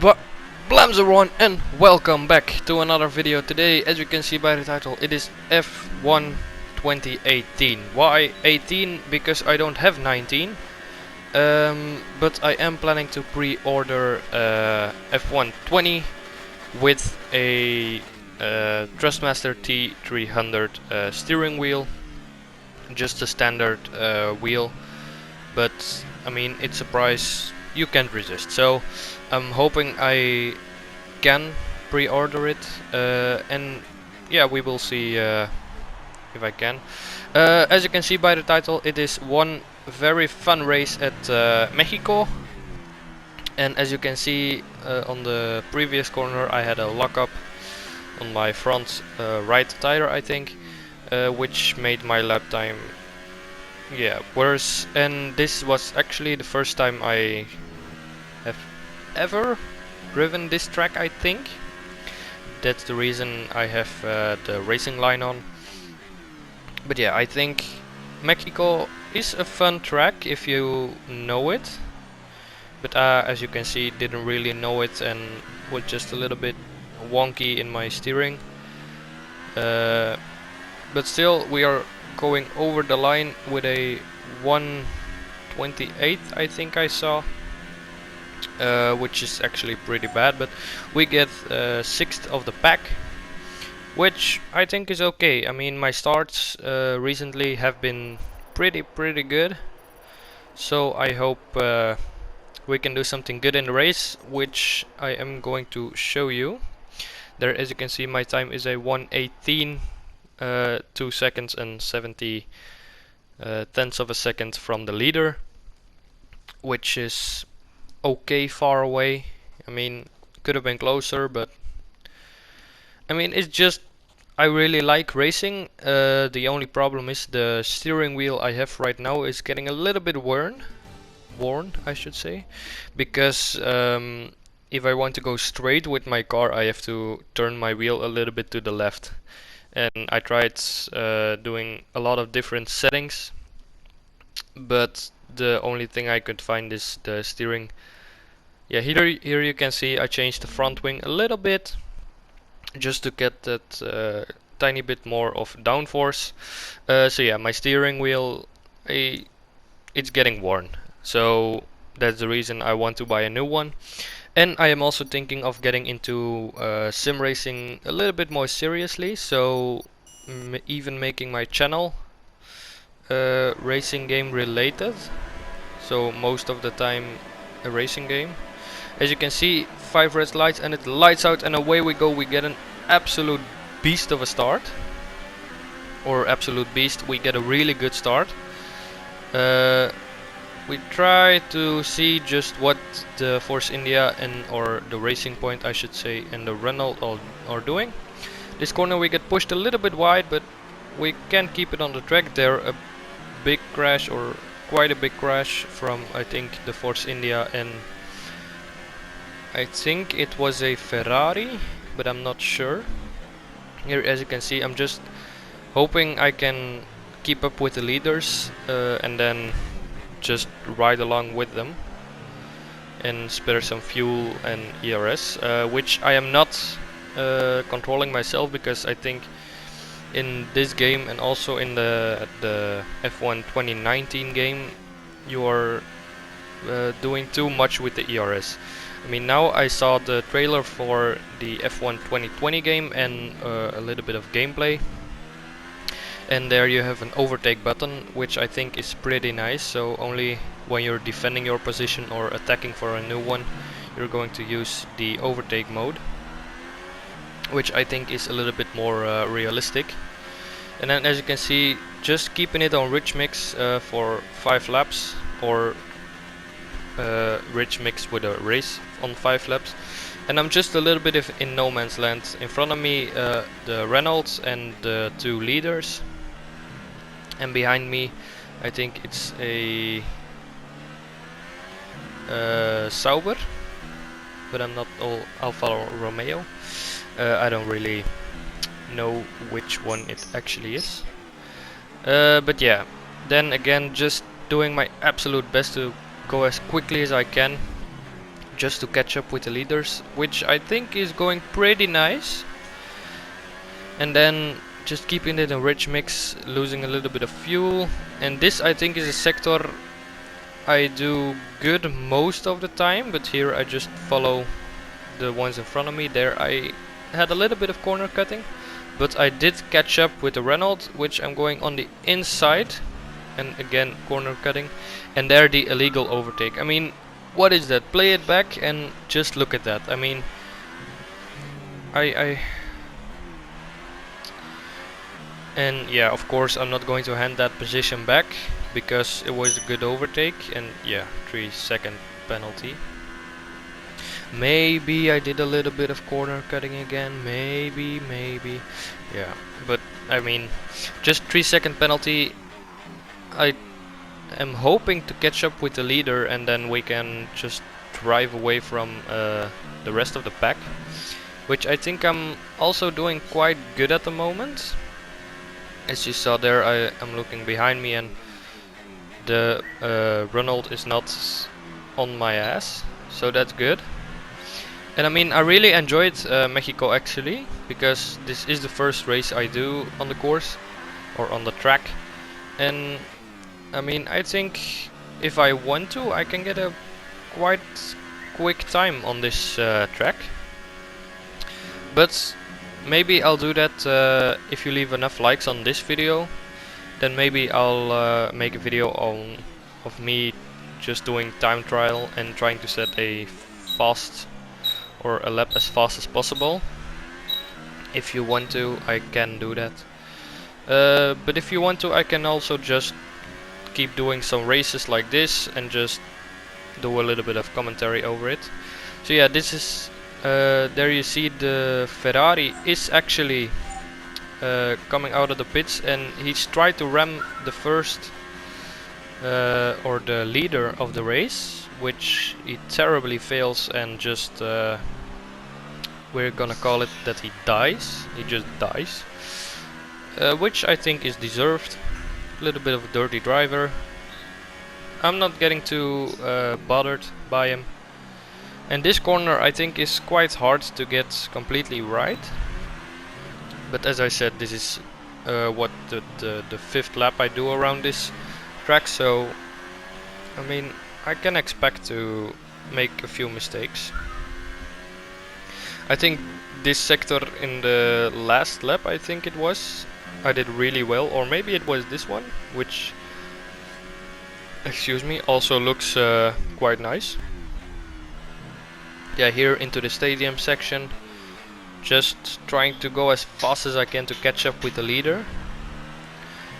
waBLAMZ everyone, and welcome back to another video. Today, as you can see by the title, it is F1 2018. Why 18? Because I don't have 19, but I am planning to pre-order F1 20 with a Trustmaster T300 steering wheel, just a standard wheel, but I mean it's a price you can't resist. So I'm hoping I can pre-order it, and yeah, we will see if I can. As you can see by the title, it is one very fun race at Mexico, and as you can see on the previous corner, I had a lockup on my front right tire, I think, which made my lap time worse, and this was actually the first time I have ever driven this track, I think. That's the reason I have the racing line on. But yeah, I think Mexico is a fun track if you know it, but as you can see, didn't really know it and was just a little bit wonky in my steering, but still we are going over the line with a 128, I think I saw, which is actually pretty bad, but we get 6th of the pack, which I think is okay. I mean, my starts recently have been pretty good, so I hope we can do something good in the race, which I am going to show you. There, as you can see, my time is a 1:18, 2 seconds and 70 tenths of a second from the leader, which is okay far away. I mean, could have been closer, but I mean, it's just, I really like racing. The only problem is the steering wheel I have right now is getting a little bit worn I should say, because if I want to go straight with my car, I have to turn my wheel a little bit to the left, and I tried doing a lot of different settings, but the only thing I could find is the steering. Yeah, here you can see I changed the front wing a little bit just to get that tiny bit more of downforce. So yeah, my steering wheel, it's getting worn, so that's the reason I want to buy a new one. And I am also thinking of getting into sim racing a little bit more seriously, so even making my channel racing game related, so most of the time a racing game. As you can see, 5 red lights and it lights out, and away we go. We get an absolute beast of a start, or absolute beast, we get a really good start. We try to see just what the Force India or the Racing Point, I should say, and the Renault are doing. This corner we get pushed a little bit wide, but we can keep it on the track. There a big crash, or quite a big crash, from I think the Force India, and I think it was a Ferrari, but I'm not sure. Here, as you can see, I'm just hoping I can keep up with the leaders, and then just ride along with them and spare some fuel and ERS, which I am not controlling myself, because I think in this game and also in the F1 2019 game you are doing too much with the ERS. I mean, now I saw the trailer for the F1 2020 game and a little bit of gameplay, and there you have an overtake button, which I think is pretty nice. So only when you're defending your position or attacking for a new one, you're going to use the overtake mode, which I think is a little bit more realistic. And then, as you can see, just keeping it on rich mix for 5 laps, or rich mix with a race on 5 laps. And I'm just a little bit in no man's land. In front of me the Renault and the 2 leaders, and behind me I think it's a Sauber, but I'm not all Alfa Romeo. I don't really know which one it actually is, but yeah, then again, just doing my absolute best to go as quickly as I can. just to catch up with the leaders, which I think is going pretty nice. And then just keeping it in rich mix, losing a little bit of fuel. And this I think is a sector I do good most of the time, but here I just follow the ones in front of me. There I had a little bit of corner cutting, but I did catch up with the Renault, which I'm going on the inside, and again corner cutting, and there the illegal overtake. I mean, what is that? Play it back and just look at that. I mean, and yeah, of course I'm not going to hand that position back because it was a good overtake, and yeah, 3-second penalty. Maybe I did a little bit of corner cutting again, maybe, yeah, but I mean, just 3-second penalty. I am hoping to catch up with the leader, and then we can just drive away from the rest of the pack, which I think I'm also doing quite good at the moment. As you saw there, I am looking behind me, and the Renault is not on my ass, so that's good. And I mean, I really enjoyed Mexico actually, because this is the first race I do on the course or on the track, and I mean, I think if I want to, I can get a quite quick time on this track. But maybe I'll do that if you leave enough likes on this video. Then maybe I'll make a video of me just doing time trial and trying to set a fast or a lap as fast as possible. If you want to, I can do that. But if you want to, I can also just keep doing some races like this and just do a little bit of commentary over it. So yeah, this is there you see the Ferrari is actually coming out of the pits, and he's tried to ram the first or the leader of the race, which he terribly fails, and just we're gonna call it that he dies. He just dies, which I think is deserved. A little bit of a dirty driver. I'm not getting too bothered by him. And this corner I think is quite hard to get completely right. But as I said, this is what the fifth lap I do around this track, so I mean, I can expect to make a few mistakes. I think this sector in the last lap, I think it was, I did really well, or maybe it was this one, which, excuse me, also looks quite nice. Yeah, here into the stadium section, just trying to go as fast as I can to catch up with the leader.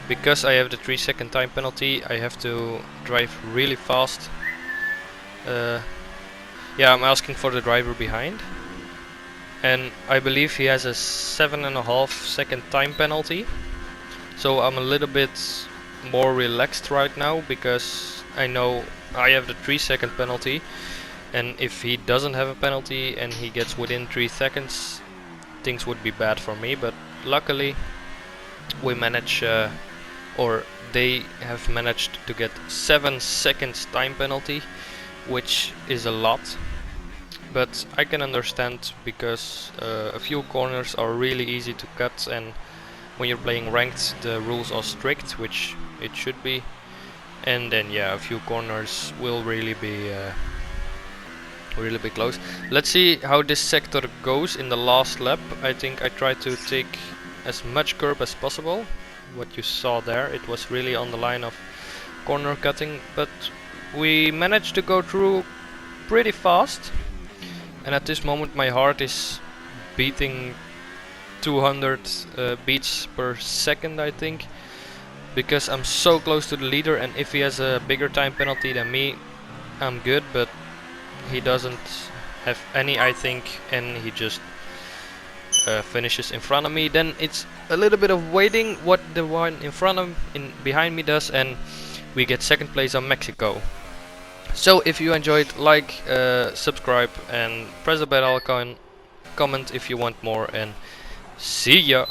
Because I have the 3-second time penalty, I have to drive really fast. Yeah, I'm asking for the driver behind, and I believe he has a 7.5-second time penalty. So I'm a little bit more relaxed right now, because I know I have the 3-second penalty, and if he doesn't have a penalty and he gets within 3 seconds, things would be bad for me. But luckily we manage, or they have managed to get 7 seconds time penalty, which is a lot. But I can understand, because a few corners are really easy to cut, and when you're playing ranked the rules are strict, which it should be. And then yeah, a few corners will really be close. Let's see how this sector goes in the last lap. I think I tried to take as much curb as possible. What you saw there, it was really on the line of corner cutting, but we managed to go through pretty fast. And at this moment my heart is beating 200 beats per second, I think, because I'm so close to the leader, and if he has a bigger time penalty than me, I'm good. But he doesn't have any, I think, and he just finishes in front of me. Then it's a little bit of waiting what the one in front of behind me does, and we get second place on Mexico. So if you enjoyed, like, subscribe, and press the bell icon, comment if you want more, and see ya.